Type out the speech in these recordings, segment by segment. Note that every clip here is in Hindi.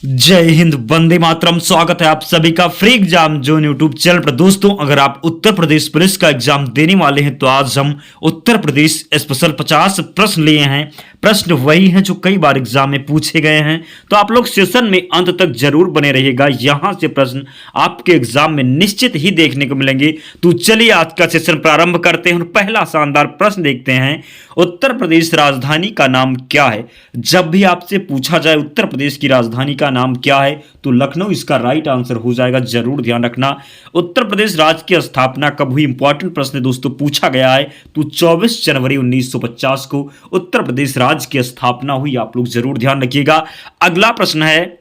जय हिंद, वंदे मातरम। स्वागत है आप सभी का free exam zone YouTube channel पर। दोस्तों, अगर आप उत्तर प्रदेश पुलिस का एग्जाम देने वाले हैं तो आज हम उत्तर प्रदेश स्पेशल 50 प्रश्न लिए हैं। प्रश्न वही हैं जो कई बार एग्जाम में पूछे गए हैं, तो आप लोग सेशन में अंत तक जरूर बने रहिएगा। यहां से प्रश्न आपके एग्जाम में निश्चित ही देखने को मिलेंगे। तो चलिए आज का सेशन प्रारंभ करते हैं और पहला शानदार प्रश्न देखते हैं। उत्तर प्रदेश राजधानी का नाम क्या है? जब भी आपसे पूछा जाए उत्तर प्रदेश की राजधानी का नाम क्या है तो लखनऊ इसका राइट आंसर हो जाएगा। जरूर ध्यान रखना। उत्तर प्रदेश राज्य की स्थापना कब हुई? इंपॉर्टेंट प्रश्न दोस्तों पूछा गया है। तो 24 जनवरी 1950 को उत्तर प्रदेश राज्य की स्थापना हुई। आप लोग जरूर ध्यान रखिएगा। अगला प्रश्न है,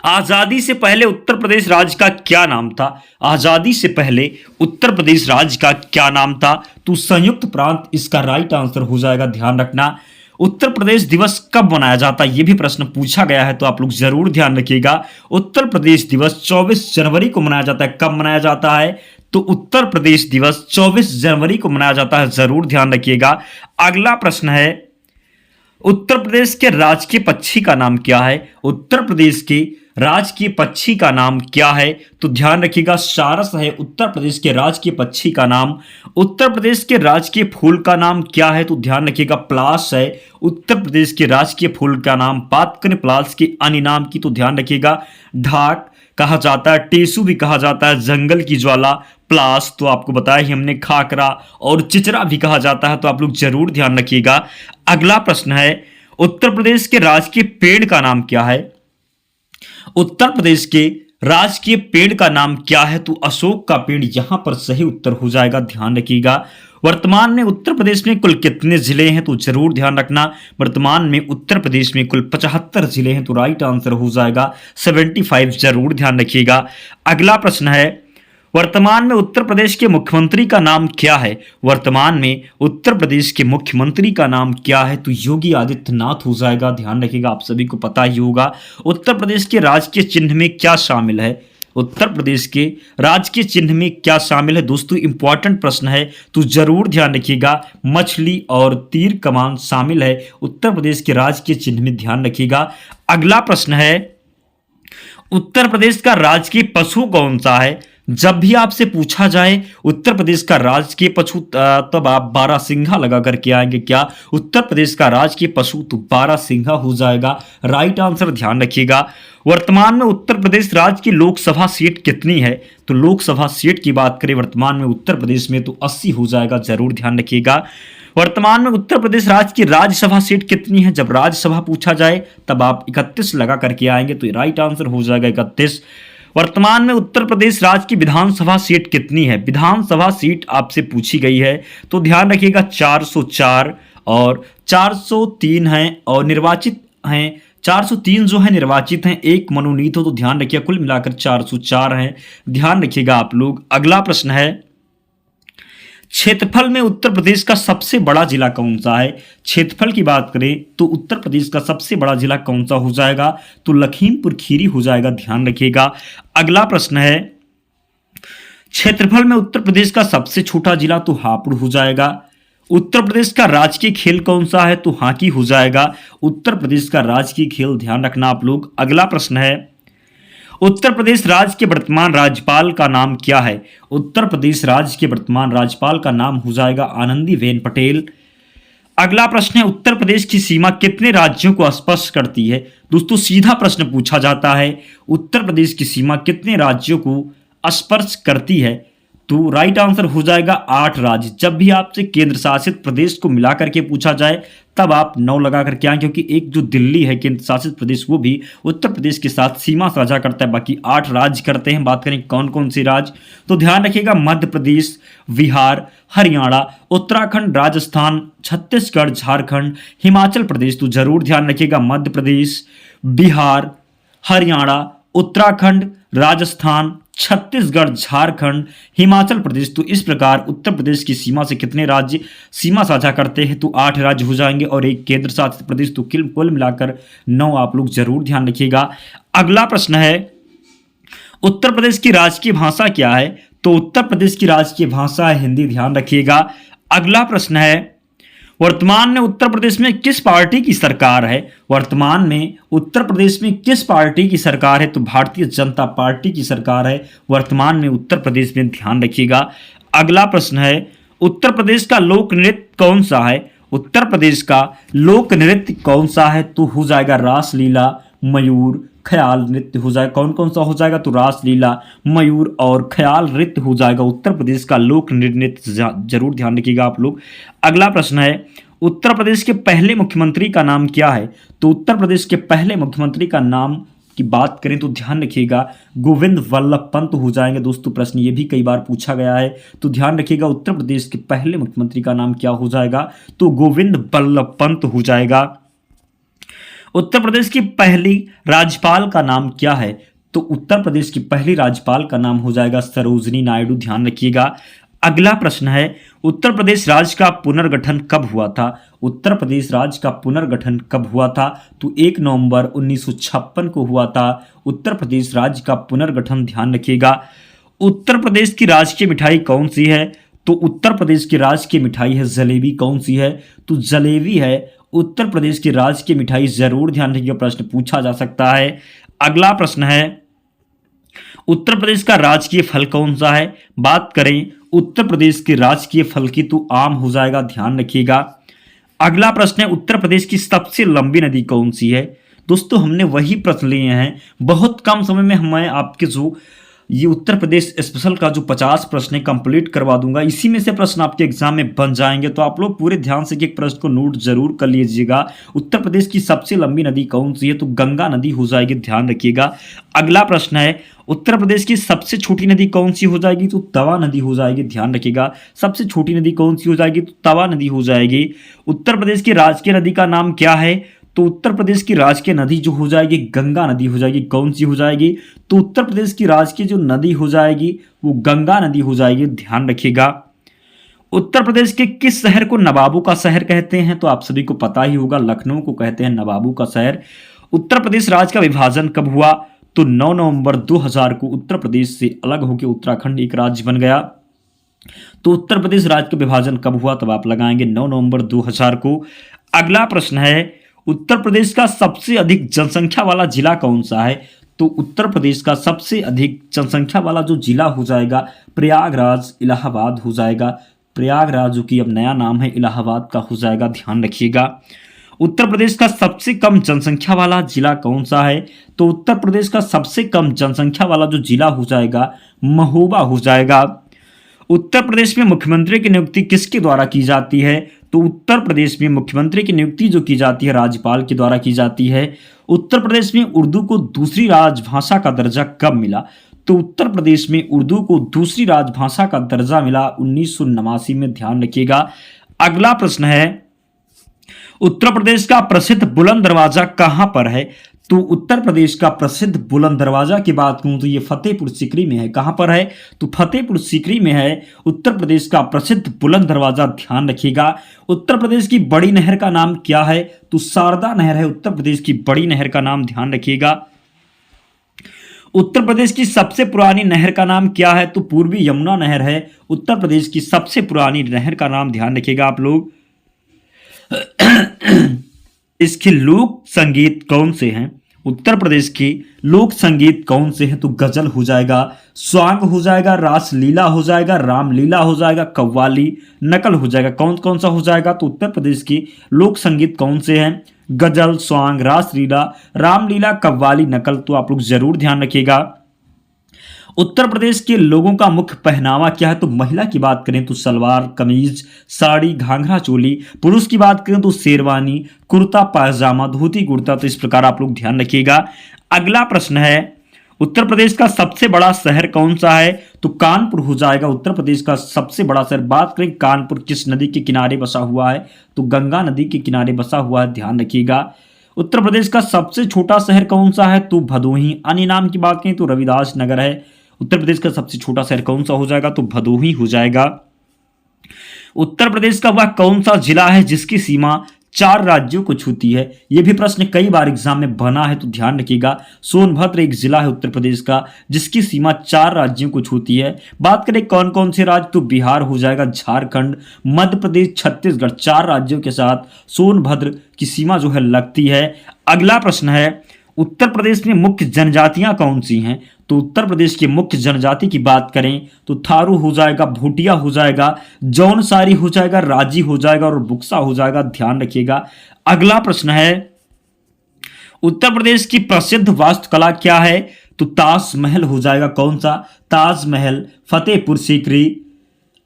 आजादी से पहले उत्तर प्रदेश राज्य का क्या नाम था? आजादी से पहले उत्तर प्रदेश राज्य का क्या नाम था? तो संयुक्त प्रांत इसका राइट आंसर हो जाएगा। ध्यान रखना। उत्तर प्रदेश दिवस कब मनाया जाता है? यह भी प्रश्न पूछा गया है, तो आप लोग जरूर ध्यान रखिएगा। उत्तर प्रदेश दिवस 24 जनवरी को मनाया जाता है। कब मनाया जाता है? तो उत्तर प्रदेश दिवस 24 जनवरी को मनाया जाता है। जरूर ध्यान रखिएगा। अगला प्रश्न है, उत्तर प्रदेश के राजकीय पक्षी का नाम क्या है? उत्तर प्रदेश के राजकीय पक्षी का नाम क्या है? तो ध्यान रखिएगा, सारस है उत्तर प्रदेश के राजकीय पक्षी का नाम। उत्तर प्रदेश के राजकीय फूल का नाम क्या है? तो ध्यान रखिएगा, पलाश है उत्तर प्रदेश के राजकीय फूल का नाम। बात करें पलाश के अन्य नाम की तो ध्यान रखिएगा, ढाक कहा जाता है, टेसू भी कहा जाता है, जंगल की ज्वाला, प्लास तो आपको बताया ही हमने, खाकरा और चिचरा भी कहा जाता है। तो आप लोग जरूर ध्यान रखिएगा। अगला प्रश्न है, उत्तर प्रदेश के राजकीय पेड़ का नाम क्या है? उत्तर प्रदेश के राजकीय पेड़ का नाम क्या है? तो अशोक का पेड़ यहां पर सही उत्तर हो जाएगा। ध्यान रखिएगा। वर्तमान में उत्तर प्रदेश में कुल कितने जिले हैं? तो जरूर ध्यान रखना। वर्तमान में उत्तर प्रदेश में कुल 75 जिले हैं, तो राइट आंसर हो जाएगा 75। जरूर ध्यान रखिएगा। अगला प्रश्न है, वर्तमान में उत्तर प्रदेश के मुख्यमंत्री का नाम क्या है? वर्तमान में उत्तर प्रदेश के मुख्यमंत्री का नाम क्या है? तो योगी आदित्यनाथ हो जाएगा। ध्यान रखिएगा, आप सभी को पता ही होगा। उत्तर प्रदेश के राजकीय चिन्ह में क्या शामिल है? उत्तर प्रदेश के राजकीय चिन्ह में क्या शामिल है? दोस्तों इंपॉर्टेंट प्रश्न है, तो जरूर ध्यान रखिएगा। मछली और तीर कमान शामिल है उत्तर प्रदेश के राजकीय चिन्ह में। ध्यान रखिएगा। अगला प्रश्न है, उत्तर प्रदेश का राजकीय पशु कौन सा है? जब भी आपसे पूछा जाए उत्तर प्रदेश का राजकीय पशु तब आप बारहसिंघा लगा करके आएंगे। क्या उत्तर प्रदेश का राजकीय पशु? तो बारहसिंघा हो जाएगा। राइट आंसर ध्यान रखिएगा। वर्तमान में उत्तर प्रदेश राज्य की लोकसभा सीट कितनी है? तो लोकसभा सीट की बात करें वर्तमान में उत्तर प्रदेश में तो 80 हो जाएगा। जरूर ध्यान रखिएगा। वर्तमान में उत्तर प्रदेश राज्य की राज्यसभा सीट कितनी है? जब राज्यसभा पूछा जाए तब आप 31 लगा करके आएंगे, तो राइट आंसर हो जाएगा 31। वर्तमान में उत्तर प्रदेश राज्य की विधानसभा सीट कितनी है? विधानसभा सीट आपसे पूछी गई है, तो ध्यान रखिएगा 404 और 403 हैं और निर्वाचित हैं। 403 जो है निर्वाचित हैं, एक मनोनीत हो, तो ध्यान रखिएगा कुल मिलाकर 404 हैं। ध्यान रखिएगा आप लोग। अगला प्रश्न है, क्षेत्रफल में उत्तर प्रदेश का सबसे बड़ा जिला कौन सा है? क्षेत्रफल की बात करें तो उत्तर प्रदेश का सबसे बड़ा जिला कौन सा हो जाएगा? तो लखीमपुर खीरी हो जाएगा। ध्यान रखिएगा। अगला प्रश्न है, क्षेत्रफल में उत्तर प्रदेश का सबसे छोटा जिला? तो हापुड़ हो जाएगा। उत्तर प्रदेश का राजकीय खेल कौन सा है? तो हॉकी हो जाएगा। उत्तर प्रदेश का राजकीय खेल। ध्यान रखना आप लोग। अगला प्रश्न है, उत्तर प्रदेश राज्य के वर्तमान राज्यपाल का नाम क्या है? उत्तर प्रदेश राज्य के वर्तमान राज्यपाल का नाम हो जाएगा आनंदीबेन पटेल। अगला प्रश्न है, उत्तर प्रदेश की सीमा कितने राज्यों को स्पर्श करती है? दोस्तों सीधा प्रश्न पूछा जाता है, उत्तर प्रदेश की सीमा कितने राज्यों को स्पर्श करती है? तो राइट आंसर हो जाएगा 8 राज्य। जब भी आपसे केंद्र शासित प्रदेश को मिला करके पूछा जाए तब आप 9 लगा करके आए, क्योंकि एक जो दिल्ली है केंद्र शासित प्रदेश वो भी उत्तर प्रदेश के साथ सीमा साझा करता है। बाकी 8 राज्य करते हैं। बात करें कौन कौन से राज्य, तो ध्यान रखिएगा मध्य प्रदेश, बिहार, हरियाणा, उत्तराखंड, राजस्थान, छत्तीसगढ़, झारखंड, हिमाचल प्रदेश। तो जरूर ध्यान रखिएगा मध्य प्रदेश, बिहार, हरियाणा, उत्तराखंड, राजस्थान, छत्तीसगढ़, झारखंड, हिमाचल प्रदेश। तो इस प्रकार उत्तर प्रदेश की सीमा से कितने राज्य सीमा साझा करते हैं? तो 8 राज्य हो जाएंगे और एक केंद्र शासित प्रदेश। तो कुल मिलाकर 9 आप लोग जरूर ध्यान रखिएगा। अगला प्रश्न है, उत्तर प्रदेश की राजकीय भाषा क्या है? तो उत्तर प्रदेश की राजकीय भाषा है हिंदी। ध्यान रखिएगा। अगला प्रश्न है, वर्तमान में उत्तर प्रदेश में किस पार्टी की सरकार है? वर्तमान में उत्तर प्रदेश में किस पार्टी की सरकार है? तो भारतीय जनता पार्टी की सरकार है वर्तमान में उत्तर प्रदेश में, ध्यान रखिएगा। अगला प्रश्न है, उत्तर प्रदेश का लोक नृत्य कौन सा है? उत्तर प्रदेश का लोक नृत्य कौन सा है? तो हो जाएगा रासलीला, मयूर, ख्याल नृत्य हो जाएगा। कौन कौन सा हो जाएगा? तो रासलीला, मयूर और ख्याल नृत्य हो जाएगा उत्तर प्रदेश का लोक नृत्य। जरूर ध्यान रखिएगा आप लोग। अगला प्रश्न है, उत्तर प्रदेश के पहले मुख्यमंत्री का नाम क्या है? तो उत्तर प्रदेश के पहले मुख्यमंत्री का नाम की बात करें तो ध्यान रखिएगा गोविंद वल्लभ पंत हो जाएंगे। दोस्तों प्रश्न ये भी कई बार पूछा गया है, तो ध्यान रखिएगा उत्तर प्रदेश के पहले मुख्यमंत्री का नाम क्या हो जाएगा? तो गोविंद वल्लभ पंत हो जाएगा। उत्तर प्रदेश की पहली राज्यपाल का नाम क्या है? तो उत्तर प्रदेश की पहली राज्यपाल का नाम हो जाएगा सरोजिनी नायडू, ध्यान रखिएगा। अगला प्रश्न है, उत्तर प्रदेश राज्य का पुनर्गठन कब हुआ था? उत्तर प्रदेश राज्य का पुनर्गठन कब हुआ था? तो 1 नवंबर 1956 को हुआ था उत्तर प्रदेश राज्य का पुनर्गठन, ध्यान रखिएगा। उत्तर प्रदेश की राजकीय मिठाई कौन सी है? तो उत्तर प्रदेश की राजकीय मिठाई है जलेबी। कौन सी है? तो जलेबी है उत्तर प्रदेश की राजकीय मिठाई। जरूर ध्यान रखिएगा, प्रश्न पूछा जा सकता है। अगला प्रश्न है, उत्तर प्रदेश का राजकीय फल कौन सा है? बात करें उत्तर प्रदेश के राजकीय फल की तो आम हो जाएगा, ध्यान रखिएगा। अगला प्रश्न है, उत्तर प्रदेश की सबसे लंबी नदी कौन सी है? दोस्तों हमने वही प्रश्न लिए हैं, बहुत कम समय में मैं आपके जो ये उत्तर प्रदेश स्पेशल का जो 50 प्रश्न है कंप्लीट करवा दूंगा। इसी में से प्रश्न आपके एग्जाम में बन जाएंगे, तो आप लोग पूरे ध्यान से एक प्रश्न को नोट जरूर कर लीजिएगा। उत्तर प्रदेश की सबसे लंबी नदी कौन सी है? तो गंगा नदी हो जाएगी, ध्यान रखिएगा। अगला प्रश्न है, उत्तर प्रदेश की सबसे छोटी नदी कौन सी हो जाएगी? तो तवा नदी हो जाएगी, ध्यान रखिएगा। सबसे छोटी नदी कौन सी हो जाएगी? तो तवा नदी हो जाएगी। उत्तर प्रदेश की राजकीय नदी का नाम क्या है? तो उत्तर प्रदेश की राजकीय नदी जो हो जाएगी गंगा नदी हो जाएगी। कौन सी हो जाएगी? तो उत्तर प्रदेश की राजकीय जो नदी हो जाएगी वो गंगा नदी हो जाएगी, ध्यान रखिएगा। उत्तर प्रदेश के किस शहर को नवाबों का शहर कहते हैं? तो आप सभी को पता ही होगा, लखनऊ को कहते हैं नवाबों का शहर। उत्तर प्रदेश राज्य का विभाजन कब हुआ? तो 9 नवंबर 2000 को उत्तर प्रदेश से अलग होकर उत्तराखंड एक राज्य बन गया। तो उत्तर प्रदेश राज्य का विभाजन कब हुआ? तब आप लगाएंगे 9 नवंबर 2000 को। अगला प्रश्न है, उत्तर प्रदेश का सबसे अधिक जनसंख्या वाला जिला कौन सा है? तो उत्तर प्रदेश का सबसे अधिक जनसंख्या वाला जो जिला हो जाएगा प्रयागराज, इलाहाबाद हो जाएगा। प्रयागराज जो कि अब नया नाम है इलाहाबाद का हो जाएगा, ध्यान रखिएगा। उत्तर प्रदेश का सबसे कम जनसंख्या वाला जिला कौन सा है? तो उत्तर प्रदेश का सबसे कम जनसंख्या वाला जो जिला हो जाएगा महोबा हो जाएगा। उत्तर प्रदेश में मुख्यमंत्री की नियुक्ति किसके द्वारा की जाती है? तो उत्तर प्रदेश में मुख्यमंत्री की नियुक्ति जो की जाती है राज्यपाल के द्वारा की जाती है। उत्तर प्रदेश में उर्दू को दूसरी राजभाषा का दर्जा कब मिला? तो उत्तर प्रदेश में उर्दू को दूसरी राजभाषा का दर्जा मिला 1989 में, ध्यान रखिएगा। अगला प्रश्न है, उत्तर प्रदेश का प्रसिद्ध बुलंद दरवाजा कहां पर है? तो उत्तर प्रदेश का प्रसिद्ध बुलंद दरवाजा की बात करूं तो ये फतेहपुर सीकरी में है। कहां पर है? तो फतेहपुर सीकरी में है उत्तर प्रदेश का प्रसिद्ध बुलंद दरवाजा, ध्यान रखिएगा। उत्तर प्रदेश की बड़ी नहर का नाम क्या है? तो शारदा नहर है उत्तर प्रदेश की बड़ी नहर का नाम, ध्यान रखिएगा। उत्तर प्रदेश की सबसे पुरानी नहर का नाम क्या है? तो पूर्वी यमुना नहर है उत्तर प्रदेश की सबसे पुरानी नहर का नाम, ध्यान रखिएगा आप लोग। इसके लोक संगीत कौन से हैं? उत्तर प्रदेश के लोक संगीत कौन से हैं? तो गजल हो जाएगा, स्वांग हो जाएगा, रासलीला हो जाएगा, रामलीला हो जाएगा, कव्वाली, नकल हो जाएगा। कौन कौन सा हो जाएगा? तो उत्तर प्रदेश के लोक संगीत कौन से हैं? गजल, स्वांग, रासलीला, रामलीला, कव्वाली, नकल। तो आप लोग जरूर ध्यान रखिएगा। उत्तर प्रदेश के लोगों का मुख्य पहनावा क्या है? तो महिला की बात करें तो सलवार कमीज, साड़ी, घाघरा चोली। पुरुष की बात करें तो शेरवानी, कुर्ता पायजामा, धोती कुर्ता। तो इस प्रकार आप लोग ध्यान रखिएगा। अगला प्रश्न है, उत्तर प्रदेश का सबसे बड़ा शहर कौन सा है? तो कानपुर हो जाएगा उत्तर प्रदेश का सबसे बड़ा शहर। बात करें कानपुर किस नदी के किनारे बसा हुआ है? तो गंगा नदी के किनारे बसा हुआ है, ध्यान रखिएगा। उत्तर प्रदेश का सबसे छोटा शहर कौन सा है? तो भदोही। अन्य नाम की बात करें तो रविदास नगर है। उत्तर प्रदेश का सबसे छोटा शहर कौन सा हो जाएगा? तो भदोही हो जाएगा। उत्तर प्रदेश का वह कौन सा जिला है जिसकी सीमा 4 राज्यों को छूती है? यह भी प्रश्न कई बार एग्जाम में बना है, तो ध्यान रखिएगा। सोनभद्र एक जिला है उत्तर प्रदेश का जिसकी सीमा 4 राज्यों को छूती है। बात करें कौन कौन से राज्य, तो बिहार हो जाएगा, झारखंड, मध्य प्रदेश, छत्तीसगढ़, 4 राज्यों के साथ सोनभद्र की सीमा जो है लगती है। अगला प्रश्न है, उत्तर प्रदेश में मुख्य जनजातियां कौन सी हैं? तो उत्तर प्रदेश की मुख्य जनजाति की बात करें तो थारू हो जाएगा, भूटिया हो जाएगा, जौनसारी हो जाएगा, राजी हो जाएगा और बुक्सा हो जाएगा, ध्यान रखिएगा। अगला प्रश्न है, उत्तर प्रदेश की प्रसिद्ध वास्तुकला क्या है? तो ताजमहल हो जाएगा। कौन सा? ताजमहल फतेहपुर सीकरी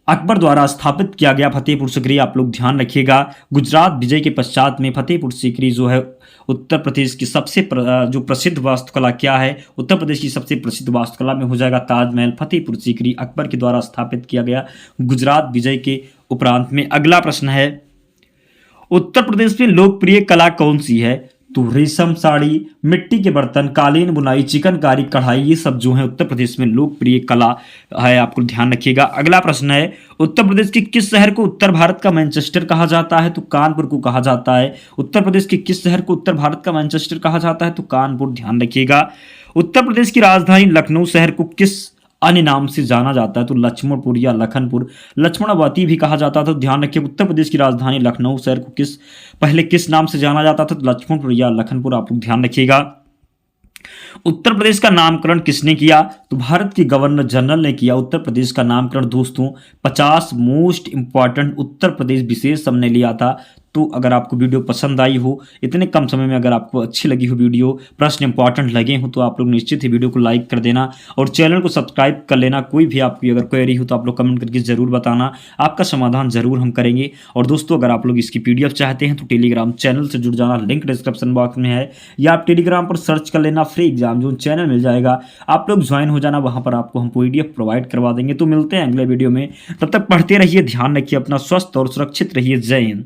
अकबर द्वारा स्थापित किया गया फतेहपुर सीकरी, आप लोग ध्यान रखिएगा। गुजरात विजय के पश्चात में फतेहपुर सीकरी जो है उत्तर प्रदेश की सबसे जो प्रसिद्ध वास्तुकला क्या है? उत्तर प्रदेश की सबसे प्रसिद्ध वास्तुकला में हो जाएगा ताजमहल फतेहपुर सीकरी, अकबर के द्वारा स्थापित किया गया गुजरात विजय के उपरांत में। अगला प्रश्न है, उत्तर प्रदेश में लोकप्रिय कला कौन सी है? तो रेशम साड़ी, मिट्टी के बर्तन, कालीन बुनाई, चिकनकारी, कढ़ाई, ये सब जो है उत्तर प्रदेश में लोकप्रिय कला है, आपको ध्यान रखिएगा। अगला प्रश्न है, उत्तर प्रदेश के किस शहर को उत्तर भारत का मैनचेस्टर कहा जाता है? तो कानपुर को कहा जाता है। उत्तर प्रदेश के किस शहर को उत्तर भारत का मैनचेस्टर कहा जाता है? तो कानपुर, ध्यान रखिएगा। उत्तर प्रदेश की राजधानी लखनऊ शहर को किस अन्य नाम से जाना जाता है? तो लक्ष्मणपुर या लखनपुर, लक्ष्मणावती भी कहा जाता था, ध्यान रखिए। उत्तर प्रदेश की राजधानी लखनऊ शहर को पहले किस नाम से जाना जाता था? तो लक्ष्मणपुर या लखनपुर, आप लोग ध्यान रखिएगा। उत्तर प्रदेश का नामकरण किसने किया? तो भारत के गवर्नर जनरल ने किया उत्तर प्रदेश का नामकरण। दोस्तों 50 मोस्ट इंपॉर्टेंट उत्तर प्रदेश विशेष हमने लिया था। तो अगर आपको वीडियो पसंद आई हो, इतने कम समय में अगर आपको अच्छी लगी हो वीडियो, प्रश्न इंपॉर्टेंट लगे हो, तो आप लोग निश्चित ही वीडियो को लाइक कर देना और चैनल को सब्सक्राइब कर लेना। कोई भी आपकी अगर क्वेरी हो तो आप लोग कमेंट करके जरूर बताना, आपका समाधान जरूर हम करेंगे। और दोस्तों अगर आप लोग इसकी PDF चाहते हैं तो टेलीग्राम चैनल से जुड़ जाना, लिंक डिस्क्रिप्शन बॉक्स में है, या आप टेलीग्राम पर सर्च कर लेना फ्री एग्जाम जोन चैनल मिल जाएगा, आप लोग ज्वाइन हो जाना, वहां पर आपको हम PDF प्रोवाइड करवा देंगे। तो मिलते हैं अगले वीडियो में, तब तक पढ़ते रहिए, ध्यान रखिए अपना, स्वस्थ और सुरक्षित रहिए। जय हिंद।